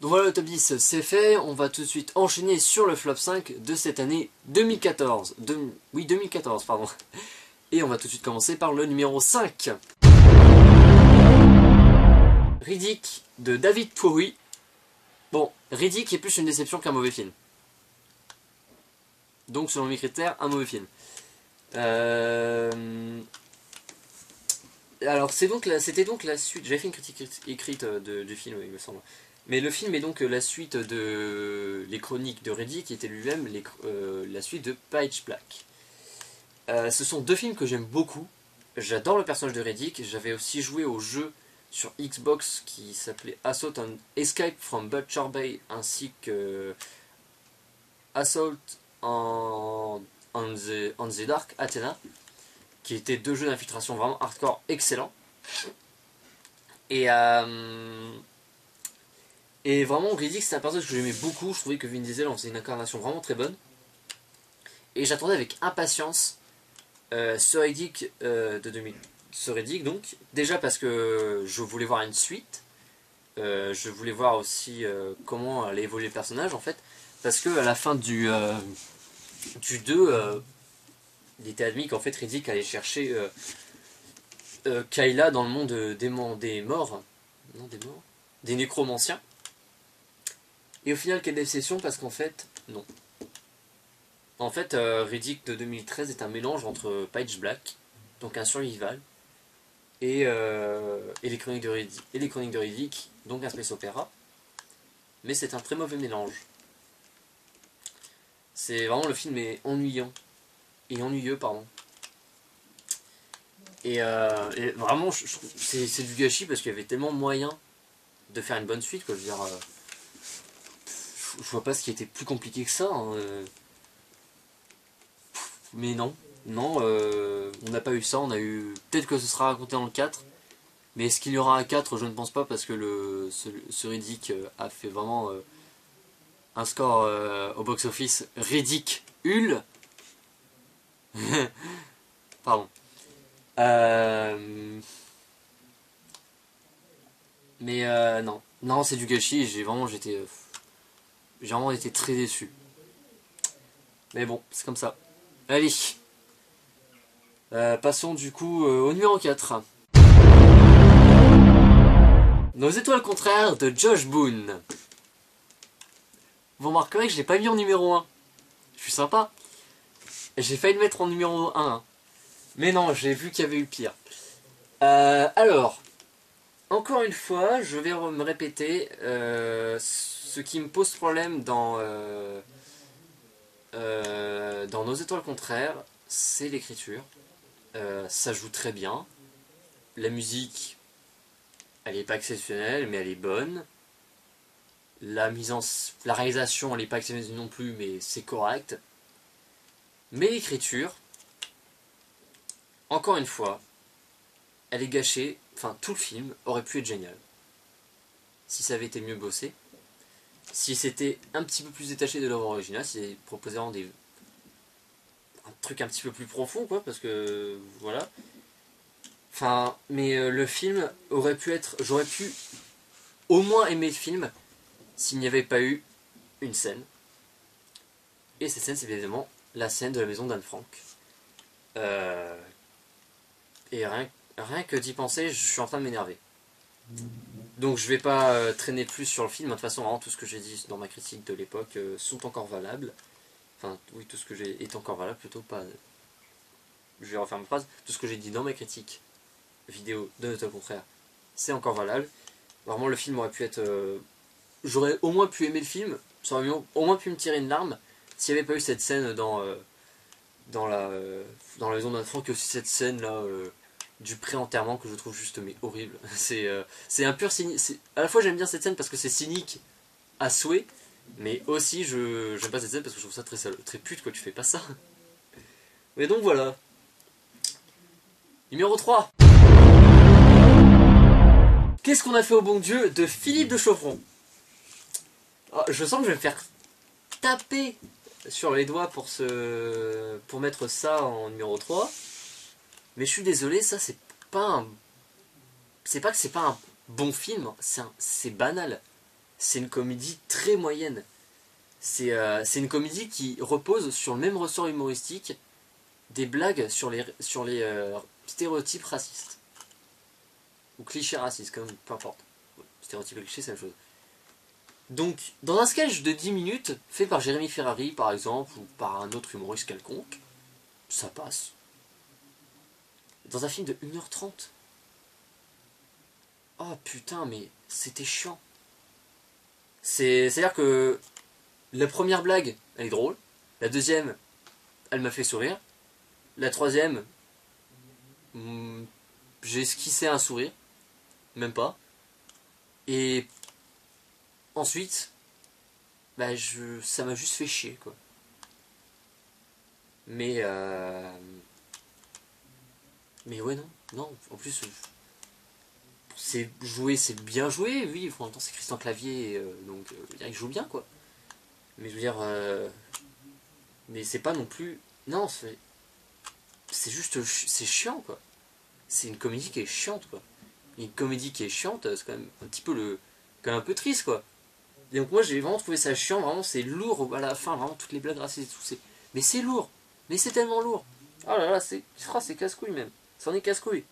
Donc voilà, le top 10 c'est fait, on va tout de suite enchaîner sur le flop 5 de cette année 2014. Oui, 2014, pardon. Et on va tout de suite commencer par le numéro 5. Riddick de David Twohy. Bon, Riddick est plus une déception qu'un mauvais film. Donc selon mes critères, un mauvais film. Alors c'était donc la suite, j'avais fait une critique écrite du film il me semble. Mais le film est donc la suite de Les Chroniques de Riddick qui était lui-même la suite de Pitch Black. Ce sont deux films que j'aime beaucoup. J'adore le personnage de Riddick. J'avais aussi joué au jeu sur Xbox qui s'appelait Assault and Escape from Butcher Bay ainsi que Assault on the Dark Athena, qui étaient deux jeux d'infiltration vraiment hardcore excellents. Et vraiment Riddick c'est un personnage que j'aimais beaucoup. Je trouvais que Vin Diesel en faisait une incarnation vraiment très bonne. Et j'attendais avec impatience ce Riddick ce Riddick donc, déjà parce que je voulais voir une suite. Je voulais voir aussi comment allait évoluer le personnage en fait. Parce que à la fin du 2, il était admis qu'en fait Riddick allait chercher Kayla dans le monde des morts. Non, des morts. Des nécromanciens. Et au final, quelle déception, parce qu'en fait, non. En fait, Riddick de 2013 est un mélange entre Pitch Black, donc un survival, et les Chroniques de Riddick, donc un space opéra. Mais c'est un très mauvais mélange. C'est vraiment, le film est ennuyant. Et ennuyeux, pardon. Et vraiment, je trouve c'est du gâchis parce qu'il y avait tellement moyen de faire une bonne suite, quoi. Je veux dire, je vois pas ce qui était plus compliqué que ça. Hein. Mais non, on n'a pas eu ça. On a eu, peut-être que ce sera raconté dans le 4. Mais est-ce qu'il y aura un 4? Je ne pense pas parce que ce Riddick a fait vraiment un score au box-office ridicule. Pardon. Mais non, c'est du gâchis. J'ai vraiment été très déçu. Mais bon, c'est comme ça. Allez, passons du coup au numéro 4. Nos étoiles contraires de Josh Boone. Vous remarquerez que je l'ai pas mis en numéro 1. Je suis sympa. J'ai failli le mettre en numéro 1. Mais non, j'ai vu qu'il y avait eu pire. Alors, encore une fois, je vais me répéter. Ce qui me pose problème dans Nos étoiles contraires, c'est l'écriture. Ça joue très bien. La musique, elle n'est pas exceptionnelle, mais elle est bonne. La réalisation, elle n'est pas exceptionnelle non plus, mais c'est correct. Mais l'écriture, encore une fois, elle est gâchée. Enfin, tout le film aurait pu être génial. Si ça avait été mieux bossé. Si c'était un petit peu plus détaché de l'œuvre originale, si c'était proposé un truc un petit peu plus profond, quoi, parce que, voilà. Enfin, mais le film aurait pu être... J'aurais pu au moins aimer le film s'il n'y avait pas eu une scène. Et cette scène, c'est évidemment la scène de la maison d'Anne Frank. Et rien que d'y penser, je suis en train de m'énerver. Donc je vais pas traîner plus sur le film. De toute façon, vraiment, tout ce que j'ai dit dans ma critique de l'époque sont encore valables. Enfin, oui, tout ce que j'ai est encore valable, plutôt pas... Je vais refaire ma phrase. Tout ce que j'ai dit dans ma critique vidéo de Note au contraire, c'est encore valable. Vraiment, le film aurait pu être... J'aurais au moins pu aimer le film. Ça aurait au moins pu me tirer une larme s'il n'y avait pas eu cette scène dans la maison d'Anne Frank, et aussi cette scène là du pré-enterrement que je trouve juste mais horrible. C'est un pur cynisme. À la fois j'aime bien cette scène parce que c'est cynique à souhait, mais aussi j'aime pas cette scène parce que je trouve ça très pute, quoi, tu fais pas ça. Mais donc voilà. Numéro 3. Qu'est-ce qu'on a fait au bon Dieu de Philippe de Chauvron? Oh, je sens que je vais me faire taper sur les doigts pour mettre ça en numéro 3. Mais je suis désolé, ça c'est pas un... C'est pas que c'est pas un bon film, c'est banal. c'est une comédie très moyenne. C'est une comédie qui repose sur le même ressort humoristique des blagues sur les stéréotypes racistes. Ou clichés racistes, comme peu importe. Stéréotypes et clichés, c'est la même chose. Donc, dans un sketch de 10 minutes, fait par Jérémy Ferrari par exemple, ou par un autre humoriste quelconque, ça passe. Dans un film de 1h30. Oh putain, mais c'était chiant. C'est-à-dire que la première blague, elle est drôle. La deuxième, elle m'a fait sourire. La troisième, j'ai esquissé un sourire. Même pas. Et ensuite, bah ça m'a juste fait chier, quoi. Mais ouais, non. Non, en plus, c'est bien joué, oui. En même temps, c'est Christian Clavier, donc il joue bien, quoi. Mais je veux dire, mais c'est pas non plus. Non, c'est juste, c'est chiant, quoi. C'est une comédie qui est chiante, quoi. Une comédie qui est chiante, c'est quand même un petit peu quand même un peu triste, quoi. Et donc moi j'ai vraiment trouvé ça chiant, vraiment c'est lourd à la fin, vraiment toutes les blagues racistes et tout, mais c'est lourd, mais c'est tellement lourd. Oh là là, c'est casse-couille même, c'en est casse-couille.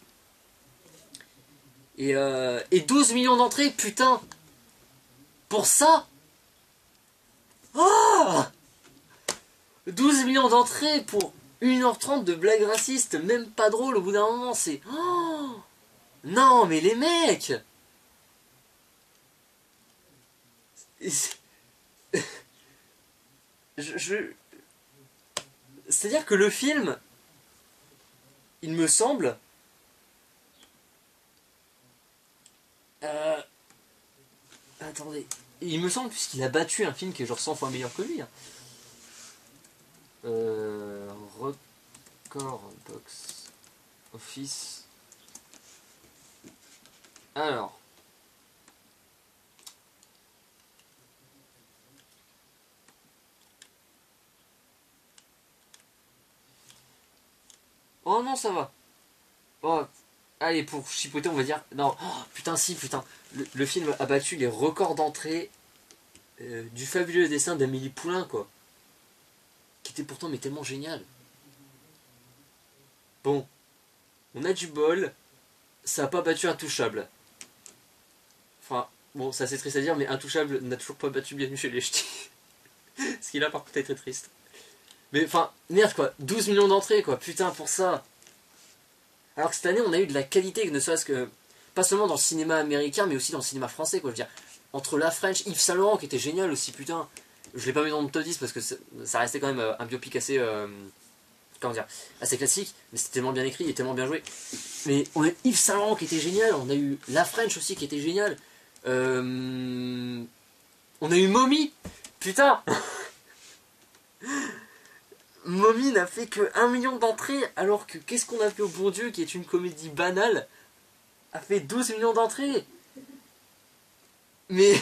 Et 12 millions d'entrées, putain. Pour ça. Ah 12 millions d'entrées pour 1h30 de blagues racistes, même pas drôle au bout d'un moment, c'est... Oh non, mais les mecs. C'est-à-dire que le film, il me semble... Attendez. Il me semble, puisqu'il a battu un film qui est genre 100 fois meilleur que lui. Hein. Record box office. Alors. Oh non, ça va. Oh, allez, pour chipoter, on va dire... Non, oh, putain, si, putain. Le film a battu les records d'entrée du fabuleux dessin d'Amélie Poulain, quoi. Qui était pourtant mais tellement génial. Bon, on a du bol. Ça n'a pas battu Intouchable. Enfin, bon, ça c'est triste à dire, mais Intouchable n'a toujours pas battu Bienvenue chez les Ch'tis. Ce qui là, par contre, est très triste. Mais enfin, merde, quoi. 12 millions d'entrées, quoi. Putain, pour ça. Alors que cette année, on a eu de la qualité, ne serait-ce que... Pas seulement dans le cinéma américain, mais aussi dans le cinéma français, quoi. Je veux dire, entre La French, Yves Saint Laurent, qui était génial aussi, putain. Je l'ai pas mis dans mon top 10 parce que ça restait quand même un biopic assez... comment dire, assez classique, mais c'était tellement bien écrit et tellement bien joué. Mais on a eu Yves Saint Laurent qui était génial, on a eu La French aussi qui était génial. On a eu Mommy, putain. Mommy n'a fait que 1 million d'entrées, alors que Qu'est-ce qu'on a fait au bon Dieu, qui est une comédie banale, a fait 12 millions d'entrées. Mais...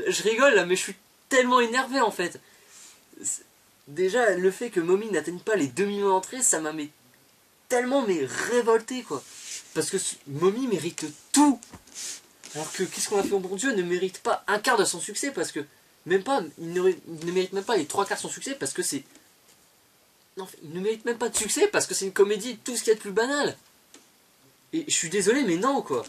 je rigole là, mais je suis tellement énervé en fait. Déjà, le fait que Mommy n'atteigne pas les 2 millions d'entrées, ça m'a tellement révolté, quoi. Parce que Mommy mérite tout. Alors que Qu'est-ce qu'on a fait au bon Dieu ne mérite pas un quart de son succès, parce que même pas, il ne mérite même pas les 3 quarts de son succès, parce que c'est... Non, il ne mérite même pas de succès, parce que c'est une comédie, tout ce qu'il y a de plus banal. Et je suis désolé, mais non, quoi.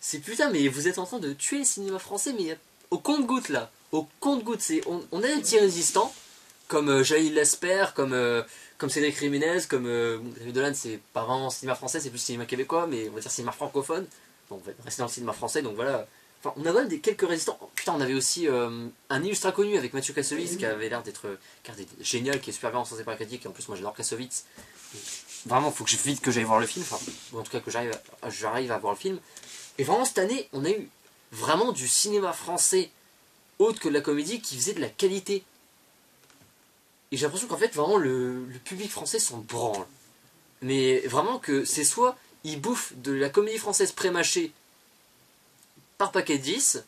C'est putain, mais vous êtes en train de tuer le cinéma français, mais au compte-gouttes, là. Au compte-gouttes, on a des petits résistants, comme Jaïl Lasper, comme Cédric Jiménez, comme David Dolan, c'est pas vraiment cinéma français, c'est plus cinéma québécois, mais on va dire cinéma francophone. Bon, on va rester dans le cinéma français, donc voilà. Enfin, on a quand même quelques résistants. Oh, putain, on avait aussi un illustre inconnu avec Mathieu Kassovitz, qui avait l'air d'être génial, qui est super bien encensé par la critique, et en plus moi j'adore Kassovitz. Vraiment, faut que vite que j'aille voir le film, enfin, ou en tout cas que j'arrive à voir le film. Et vraiment cette année, on a eu vraiment du cinéma français autre que de la comédie qui faisait de la qualité. Et j'ai l'impression qu'en fait, vraiment, le public français s'en branle. Mais vraiment que c'est soit il bouffe de la comédie française pré-mâchée par paquet de 10,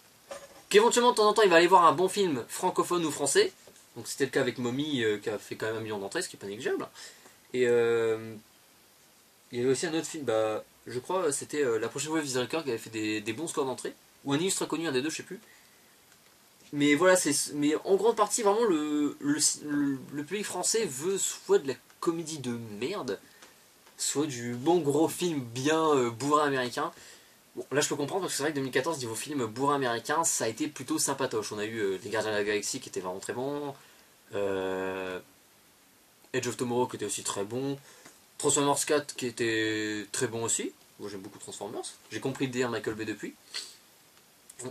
qu'éventuellement de temps en temps il va aller voir un bon film francophone ou français. Donc c'était le cas avec Mommy qui a fait quand même 1 million d'entrées, ce qui n'est pas négligeable. Et il y avait aussi un autre film, Je crois c'était la prochaine fois Visa Record qui avait fait des bons scores d'entrée. Ou un illustre connu, un des deux, je sais plus. Mais voilà, mais en grande partie, vraiment, le public français veut soit de la comédie de merde, soit du bon gros film bien bourrin américain. Bon, là je peux comprendre parce que c'est vrai que 2014, niveau film bourrin américain, ça a été plutôt sympatoche. On a eu Les Gardiens de la Galaxie qui était vraiment très bon, Edge of Tomorrow qui était aussi très bon, Transformers 4 qui était très bon aussi. Moi j'aime beaucoup Transformers. J'ai compris le délire Michael Bay depuis.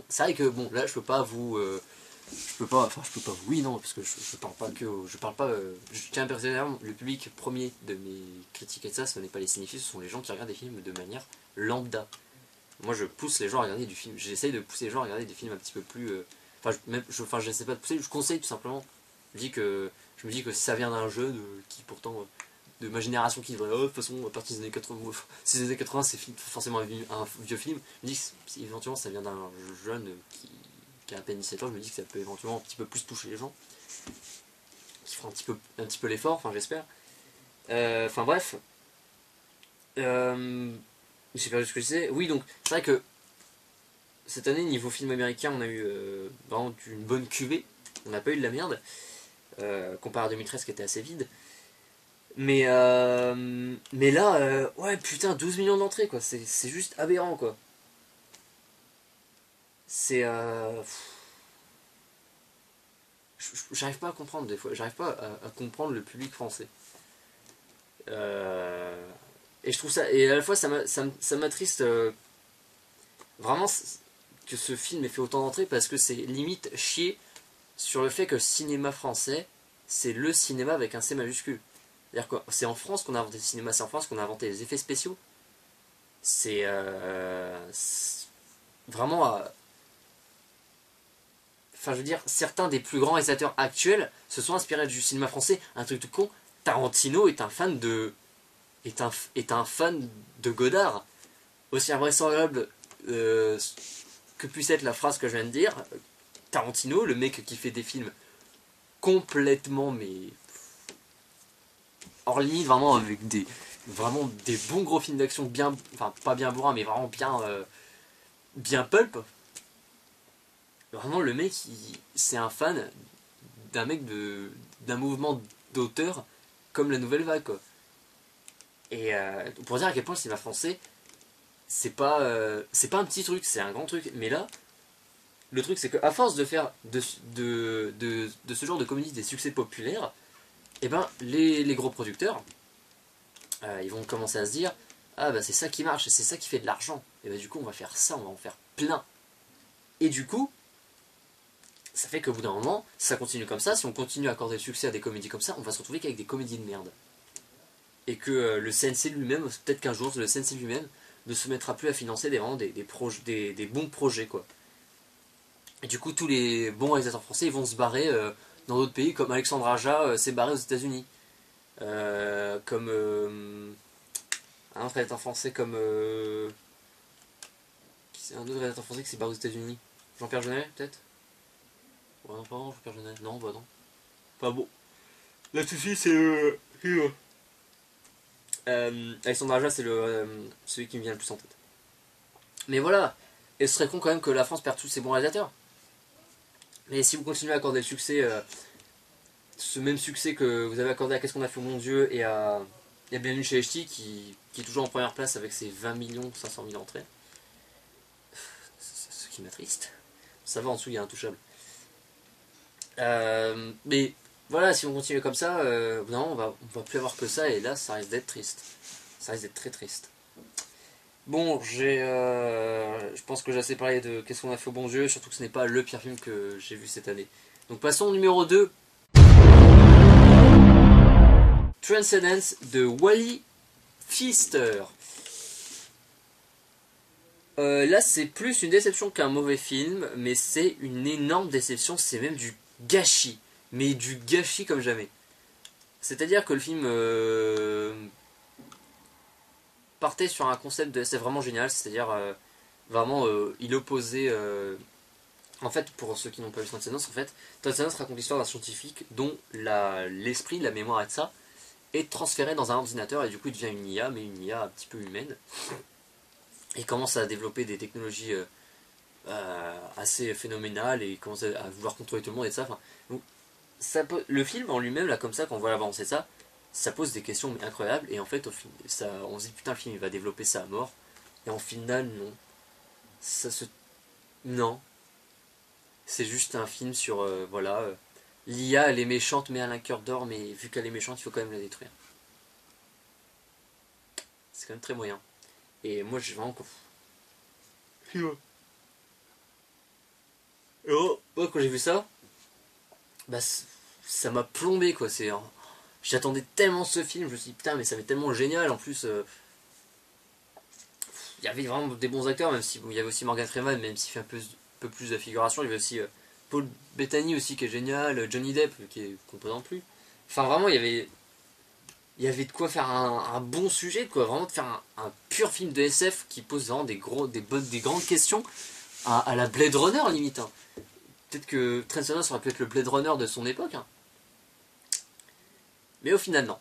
C'est vrai que bon, là je peux pas vous. Je peux pas vous. Oui, non, parce que je parle pas que. Je parle pas. Je tiens à préciser, le public premier de mes critiques et de ça, ce n'est pas les cinéphiles, ce sont les gens qui regardent des films de manière lambda. Moi je pousse les gens à regarder du film. J'essaye de pousser les gens à regarder des films un petit peu plus. Enfin, j'essaie pas de pousser, je conseille tout simplement. Je me dis que si ça vient d'un jeune qui pourtant. De ma génération qui dirait oh, de toute façon à partir des années 80 si les années 80 c'est forcément un vieux film, je me dis que si éventuellement ça vient d'un jeune qui a à peine 17 ans, je me dis que ça peut éventuellement un petit peu plus toucher les gens, qui fera un petit peu l'effort, enfin j'espère. Enfin bref, j'ai perdu ce que je disais. Oui, donc c'est vrai que cette année niveau film américain on a eu vraiment une bonne cuvée, on n'a pas eu de la merde comparé à 2013 qui était assez vide. Mais là, ouais, putain, 12 millions d'entrées, quoi. C'est juste aberrant, quoi. C'est. J'arrive pas à comprendre, des fois. J'arrive pas à comprendre le public français. Et je trouve ça. Et à la fois, ça m'attriste vraiment que ce film ait fait autant d'entrées parce que c'est limite chier sur le fait que le cinéma français, c'est le cinéma avec un C majuscule. C'est-à-dire que c'est en France qu'on a inventé le cinéma, c'est en France qu'on a inventé les effets spéciaux. C'est vraiment. Enfin, je veux dire, certains des plus grands réalisateurs actuels se sont inspirés du cinéma français. Un truc tout con, Tarantino est un fan de. Est un fan de Godard. Aussi invraisemblable que puisse être la phrase que je viens de dire, Tarantino, le mec qui fait des films complètement mais hors limite, vraiment avec vraiment des bons gros films d'action bien, enfin pas bien bourrins mais vraiment bien pulp. Vraiment le mec c'est un fan d'un mec d'un mouvement d'auteur comme la Nouvelle Vague, quoi. Et pour dire à quel point le cinéma français c'est pas un petit truc, c'est un grand truc. Mais là le truc c'est qu'à force de faire de ce genre de comédie des succès populaires, et ben les gros producteurs ils vont commencer à se dire ah bah c'est ça qui marche, c'est ça qui fait de l'argent, et bah du coup on va faire ça, on va en faire plein. Et du coup ça fait qu'au bout d'un moment, si ça continue comme ça, si on continue à accorder le succès à des comédies comme ça, on va se retrouver qu'avec des comédies de merde. Et que le CNC lui-même, peut-être qu'un jour le CNC lui-même ne se mettra plus à financer des bons projets, quoi. Et du coup tous les bons réalisateurs français ils vont se barrer dans d'autres pays, comme Alexandre Aja s'est barré aux États-Unis. Comme un autre réalisateur français comme un autre réalisateur français qui s'est barré aux États-Unis. Jean-Pierre Jeunet, peut-être. Ouais, non, pardon, Jean-Pierre Jeunet. Non, bah non. Enfin bon. Là, tout de suite, c'est Alexandre Aja, c'est celui qui me vient le plus en tête. Mais voilà. Et ce serait con quand même que la France perde tous ses bons réalisateurs. Mais si vous continuez à accorder le succès, ce même succès que vous avez accordé à Qu'est-ce qu'on a fait au mon Dieu et à Bienvenue chez HT qui est toujours en première place avec ses 20 500 000 entrées. Ce qui m'attriste. Ça va, en dessous il y a Intouchable. Mais voilà, si on continue comme ça, non, on va plus avoir que ça et là ça risque d'être triste. Ça risque d'être très triste. Bon, je pense que j'ai assez parlé de Qu'est-ce qu'on a fait au bon Dieu, surtout que ce n'est pas le pire film que j'ai vu cette année. Donc passons au numéro 2. Transcendence de Wally Pfister. Là c'est plus une déception qu'un mauvais film, mais c'est une énorme déception, c'est même du gâchis. Mais du gâchis comme jamais. C'est-à-dire que le film partait sur un concept de SF vraiment génial, c'est-à-dire vraiment il opposait... en fait, pour ceux qui n'ont pas vu Transcendence, en fait, Transcendence raconte l'histoire d'un scientifique dont l'esprit, la mémoire et de ça, est transféré dans un ordinateur et du coup il devient une IA, mais une IA un petit peu humaine. il commence à développer des technologies assez phénoménales et il commence à vouloir contrôler tout le monde et ça. Enfin, donc, le film en lui-même, là, comme ça, quand on voit l'avancée de ça, ça pose des questions mais incroyables et en fait, on se dit putain, le film il va développer ça à mort et en final, non. Ça se. Non. C'est juste un film sur, voilà, l'IA elle est méchante mais elle a un cœur d'or, mais vu qu'elle est méchante, il faut quand même la détruire. C'est quand même très moyen. Et moi, j'ai vraiment. Oh, moi, quand j'ai vu ça, bah, ça m'a plombé quoi. J'attendais tellement ce film, je me suis dit putain, mais ça va être tellement génial. En plus, il y avait vraiment des bons acteurs, même si bon, il y avait aussi Morgan Freeman, même s'il fait un peu plus de figuration. Il y avait aussi Paul Bettany aussi qui est génial, Johnny Depp qu'on ne présente plus. Enfin, vraiment, il y avait de quoi faire un bon sujet, quoi. Vraiment de faire un pur film de SF qui pose vraiment des grandes questions à la Blade Runner limite. Hein. Peut-être que Trent Reznor aurait pu être le Blade Runner de son époque. Hein. Mais au final, non.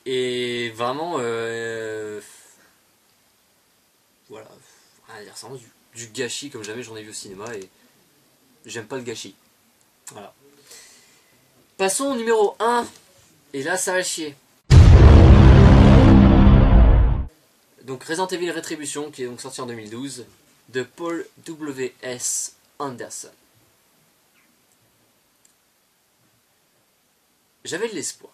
Et vraiment, voilà, c'est vraiment du gâchis comme jamais j'en ai vu au cinéma et j'aime pas le gâchis. Voilà. Passons au numéro 1. Et là, ça va chier. Donc Resident Evil Retribution, qui est donc sorti en 2012, de Paul W.S. Anderson. J'avais de l'espoir.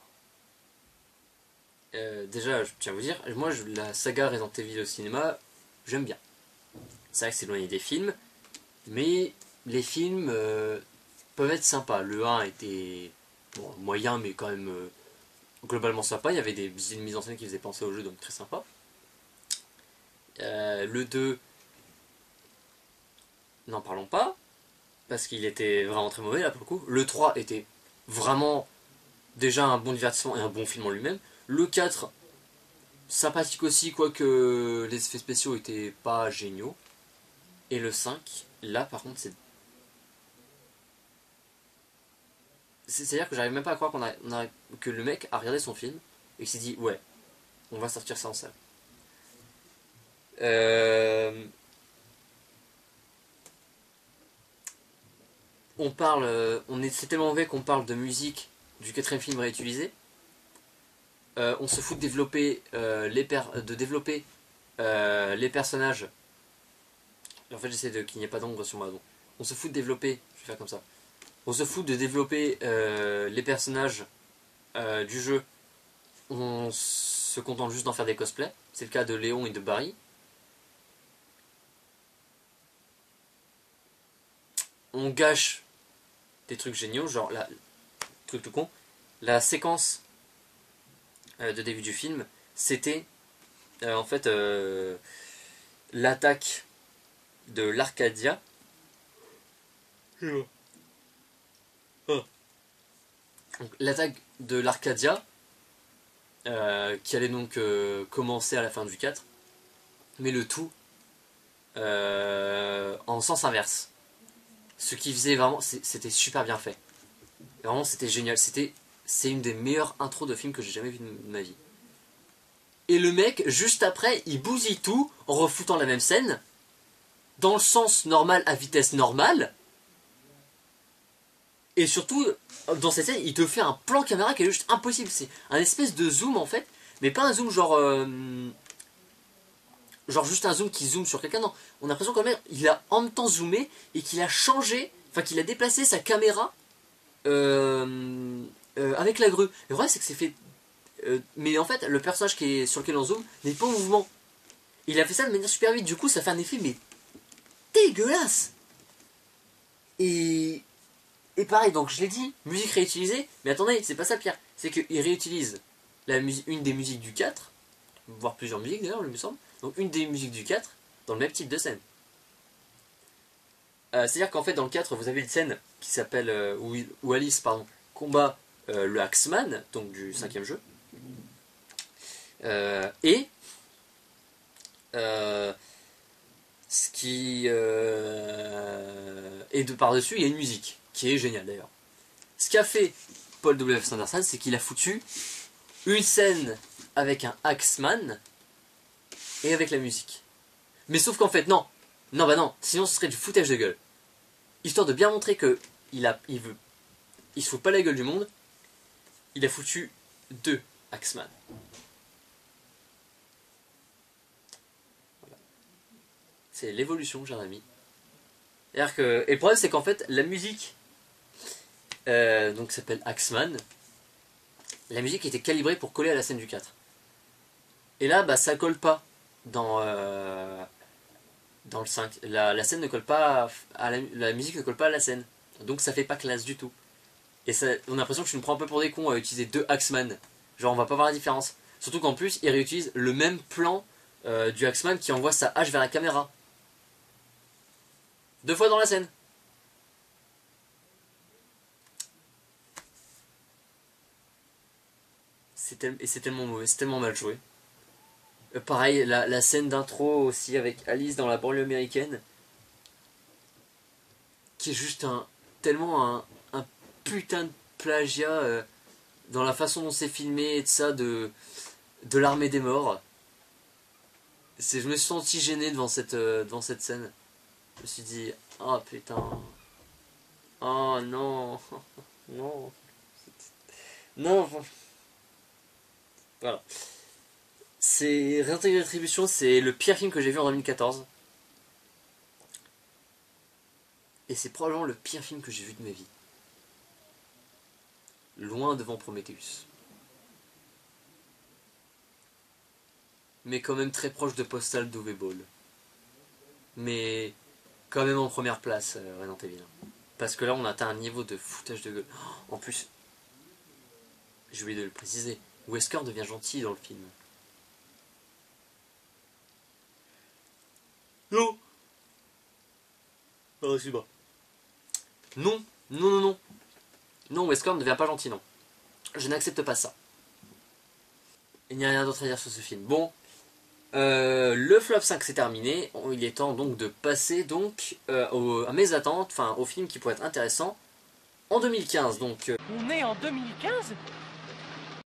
Déjà, je tiens à vous dire, moi, la saga Resident Evil au cinéma, j'aime bien. C'est vrai que c'est éloigné des films, mais les films peuvent être sympas. Le 1 était bon, moyen, mais quand même globalement sympa. Il y avait des mises en scène qui faisaient penser au jeu, donc très sympa. Le 2, n'en parlons pas, parce qu'il était vraiment très mauvais là pour le coup. Le 3 était vraiment déjà un bon divertissement et un bon film en lui-même. Le 4, sympathique aussi, quoique les effets spéciaux étaient pas géniaux. Et le 5, là par contre, c'est-à-dire que j'arrive même pas à croire que le mec a regardé son film et qu'il s'est dit ouais, on va sortir ça en salle. C'est tellement mauvais qu'on parle de musique du quatrième film réutilisé. On se fout de développer les personnages. En fait, j'essaie de qu'il n'y ait pas d'ombre sur ma don. On se fout de développer. Je vais faire comme ça. On se fout de développer les personnages du jeu. On se contente juste d'en faire des cosplays. C'est le cas de Léon et de Barry. On gâche des trucs géniaux, genre truc tout con. La séquence de début du film, c'était en fait l'attaque de l'Arcadia. L'attaque de l'Arcadia qui allait donc commencer à la fin du 4, mais le tout en sens inverse. Ce qui faisait vraiment, c'était super bien fait. Vraiment, c'était génial. C'est une des meilleures intros de films que j'ai jamais vu de ma vie. Et le mec, juste après, il bousille tout en refoutant la même scène, dans le sens normal à vitesse normale. Et surtout, dans cette scène, il te fait un plan caméra qui est juste impossible. C'est un espèce de zoom en fait, mais pas un zoom genre juste un zoom qui zoome sur quelqu'un. Non, on a l'impression quand même il a en même temps zoomé et qu'il a changé, enfin qu'il a déplacé sa caméra avec la grue. Le vrai c'est que c'est fait. Mais en fait, le personnage sur lequel on zoome n'est pas en mouvement. Il a fait ça de manière super vite. Du coup, ça fait un effet mais dégueulasse. Et pareil, donc je l'ai dit, musique réutilisée. Mais attendez, c'est pas ça le pire. C'est qu'il réutilise une des musiques du 4, voire plusieurs musiques d'ailleurs, il me semble. Donc une des musiques du 4 dans le même type de scène. C'est-à-dire qu'en fait dans le 4 vous avez une scène qui s'appelle où Alice combat le Axeman, donc du 5ème jeu. Et ce qui et par-dessus il y a une musique qui est géniale d'ailleurs. Ce qu'a fait Paul W.S. Anderson, c'est qu'il a foutu une scène avec un Axeman et avec la musique. Mais sauf qu'en fait, non. Non, bah non. Sinon, ce serait du foutage de gueule. Histoire de bien montrer que il se fout pas la gueule du monde. Il a foutu 2 Axeman. Voilà. C'est l'évolution, cher ami. Et le problème, c'est qu'en fait, la musique, donc s'appelle Axeman. La musique était calibrée pour coller à la scène du 4. Et là, bah, ça colle pas dans le 5. La scène ne colle pas à la musique ne colle pas à la scène. Donc ça fait pas classe du tout. Et ça, on a l'impression que je me prends un peu pour des cons à utiliser 2 Axeman. Genre on va pas voir la différence. Surtout qu'en plus, ils réutilisent le même plan du Axeman qui envoie sa hache vers la caméra. 2 fois dans la scène. C'est tellement mauvais, c'est tellement mal joué. Pareil, la scène d'intro aussi avec Alice dans la banlieue américaine. Qui est juste tellement un putain de plagiat dans la façon dont c'est filmé et de ça, de l'armée des morts. Je me suis senti gêné devant cette scène. Je me suis dit, oh putain. Oh non. Non. Non. Voilà. C'est Réintégrer Rétribution, c'est le pire film que j'ai vu en 2014. Et c'est probablement le pire film que j'ai vu de ma vie. Loin devant Prometheus. Mais quand même très proche de Postal d'Uwe Boll. Mais quand même en première place, Resident Evil. Parce que là, on atteint un niveau de foutage de gueule. En plus, j'ai oublié de le préciser, Wesker devient gentil dans le film. Non. Oh, excuse-moi. Non, non, non, non. Non, Wesker ne devient pas gentil, non. Je n'accepte pas ça. Il n'y a rien d'autre à dire sur ce film. Bon, le flop 5 c'est terminé. Il est temps donc de passer donc à mes attentes, enfin au film qui pourrait être intéressant en 2015. Donc, On est en 2015 ?